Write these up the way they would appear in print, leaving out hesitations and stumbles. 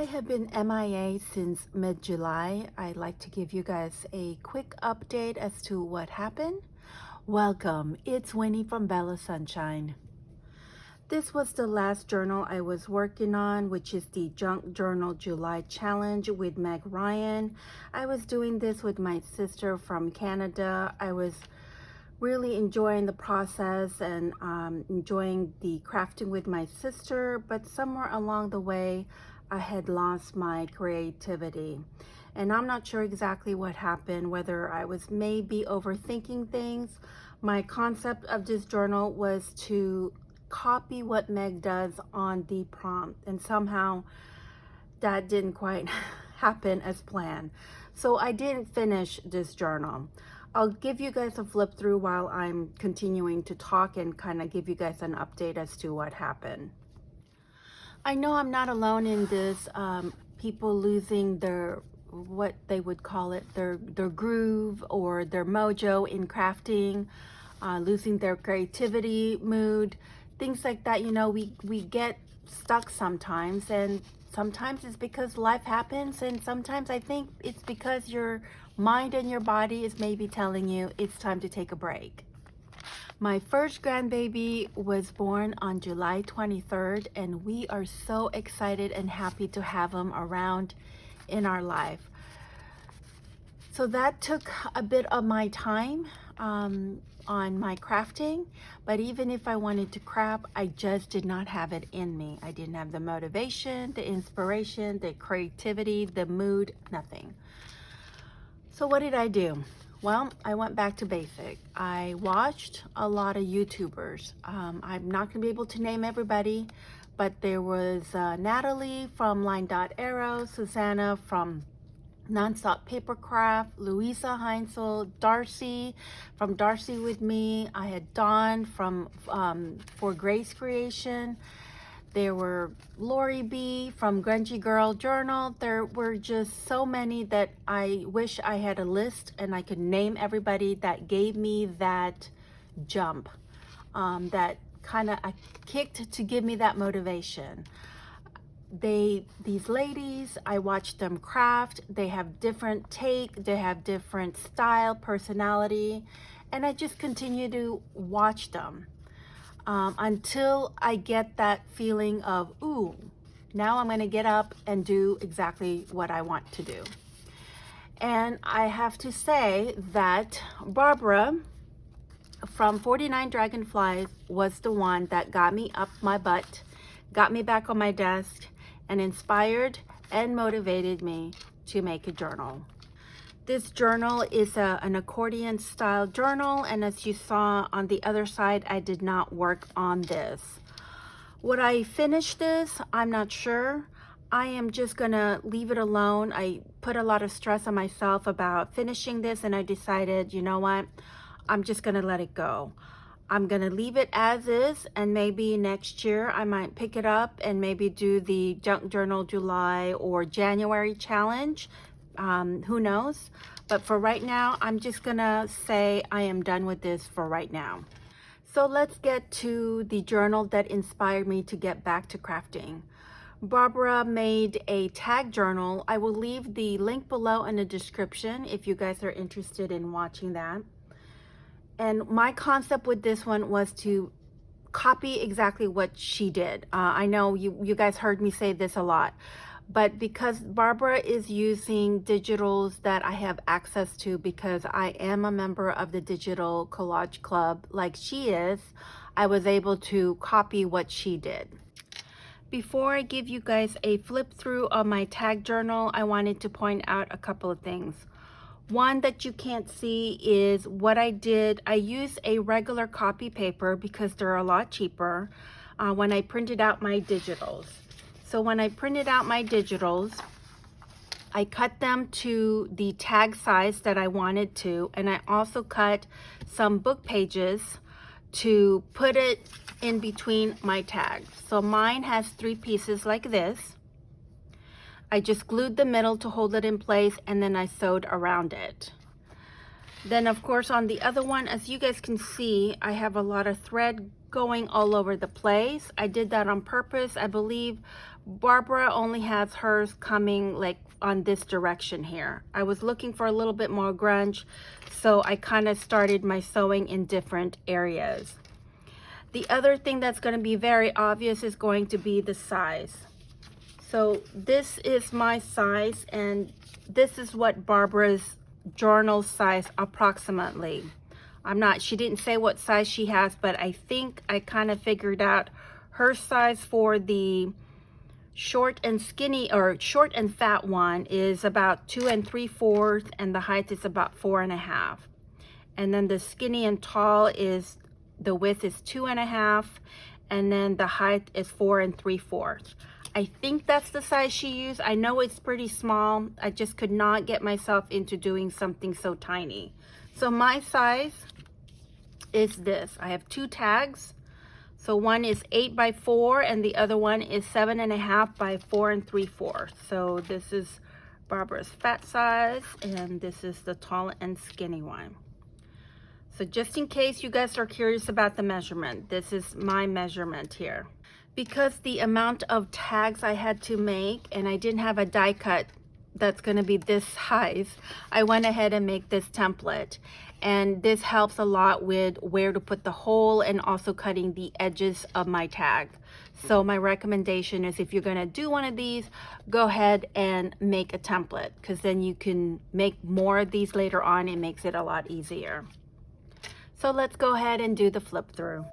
have been MIA since mid-July. I'd like to give you guys a quick update as to what happened. Welcome, it's Winnie from Bella Sunshine. This was the last journal I was working on, which is the Junk Journal July Challenge with Meg Ryan. I was doing this with my sister from Canada. I was really enjoying the process and enjoying the crafting with my sister, but somewhere along the way, I had lost my creativity. And I'm not sure exactly what happened, whether I was maybe overthinking things. My concept of this journal was to copy what Meg does on the prompt, and somehow that didn't quite happen as planned. So I didn't finish this journal. I'll give you guys a flip through while I'm continuing to talk and kind of give you guys an update as to what happened. I know I'm not alone in this, people losing their, what they would call it, their groove or their mojo in crafting, losing their creativity mood, things like that. You know, we get stuck sometimes, and sometimes it's because life happens, and sometimes I think it's because your mind and your body is maybe telling you it's time to take a break. My first grandbaby was born on July 23rd, and we are so excited and happy to have him around in our life. So that took a bit of my time on my crafting, but even if I wanted to craft, I just did not have it in me. I didn't have the motivation, the inspiration, the creativity, the mood, nothing. So what did I do? Well, I went back to basic. I watched a lot of YouTubers. I'm not gonna be able to name everybody, but there was Natalie from Line Dot Arrow, Susanna from Nonstop Papercraft, Louisa Heinzel, Darcy from Darcy with Me. I had Dawn from For Grace Creation. There were Lori B from Grungy Girl Journal. There were just so many that I wish I had a list and I could name everybody that gave me that jump, that kind of kicked to give me that motivation. These ladies, I watched them craft. They have different take, they have different style, personality, and I just continue to watch them. Until I get that feeling of, ooh, now I'm gonna get up and do exactly what I want to do. And I have to say that Barbara from 49 Dragonflies was the one that got me up my butt, got me back on my desk, and inspired and motivated me to make a journal. This journal is an accordion style journal, and as you saw on the other side, I did not work on this. Would I finish this? I'm not sure. I am just gonna leave it alone. I put a lot of stress on myself about finishing this, and I decided, you know what? I'm just gonna let it go. I'm gonna leave it as is, and maybe next year I might pick it up and maybe do the Junk Journal July or January challenge. Who knows? But for right now, I'm just gonna say I am done with this for right now. So let's get to the journal that inspired me to get back to crafting. Barbara made a tag journal. I will leave the link below in the description if you guys are interested in watching that. And my concept with this one was to copy exactly what she did. I know you guys heard me say this a lot, but because Barbara is using digitals that I have access to because I am a member of the Digital Collage Club like she is, I was able to copy what she did. Before I give you guys a flip through of my tag journal, I wanted to point out a couple of things. One that you can't see is what I did. I used a regular copy paper because they're a lot cheaper when I printed out my digitals. So when I printed out my digitals, I cut them to the tag size that I wanted to, and I also cut some book pages to put it in between my tags. So mine has 3 pieces like this. I just glued the middle to hold it in place, and then I sewed around it. Then of course on the other one, as you guys can see, I have a lot of thread going all over the place. I did that on purpose. I believe Barbara only has hers coming like on this direction here. I was looking for a little bit more grunge, so I kind of started my sewing in different areas. The other thing that's going to be very obvious is going to be the size. So this is my size, and this is what Barbara's journal size approximately. She didn't say what size she has, but I think I kind of figured out her size for the short and skinny, or short and fat one, is about 2 3/4, and the height is about 4 1/2. And then the skinny and tall is, the width is 2 1/2, and then the height is 4 3/4. I think that's the size she used. I know it's pretty small. I just could not get myself into doing something so tiny. So my size is this. I have 2 tags. So one is 8 by 4 and the other one is 7 1/2 by 4 3/4. So this is Barbara's fat size, and this is the tall and skinny one. So just in case you guys are curious about the measurement, this is my measurement here. Because the amount of tags I had to make, and I didn't have a die cut that's going to be this size, I went ahead and make this template. And this helps a lot with where to put the hole and also cutting the edges of my tag. So my recommendation is, if you're going to do one of these, go ahead and make a template, because then you can make more of these later on. It makes it a lot easier. So let's go ahead and do the flip through.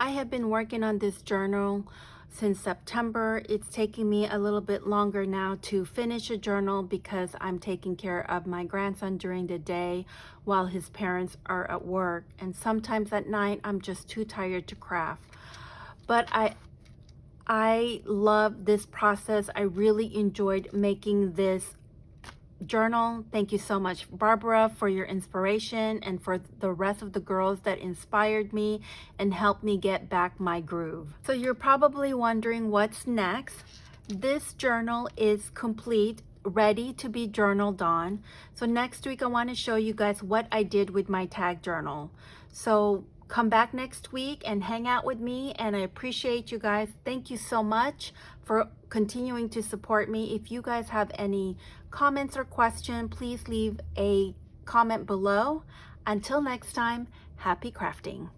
I have been working on this journal since September. It's taking me a little bit longer now to finish a journal because I'm taking care of my grandson during the day while his parents are at work. And sometimes at night, I'm just too tired to craft. But I love this process. I really enjoyed making this journal. Thank you so much, Barbara, for your inspiration, and for the rest of the girls that inspired me and helped me get back my groove. So you're probably wondering what's next. This journal is complete, ready to be journaled on. So next week I want to show you guys what I did with my tag journal. So come back next week and hang out with me, and I appreciate you guys. Thank you so much for continuing to support me. If you guys have any comments or questions, please leave a comment below. Until next time, happy crafting.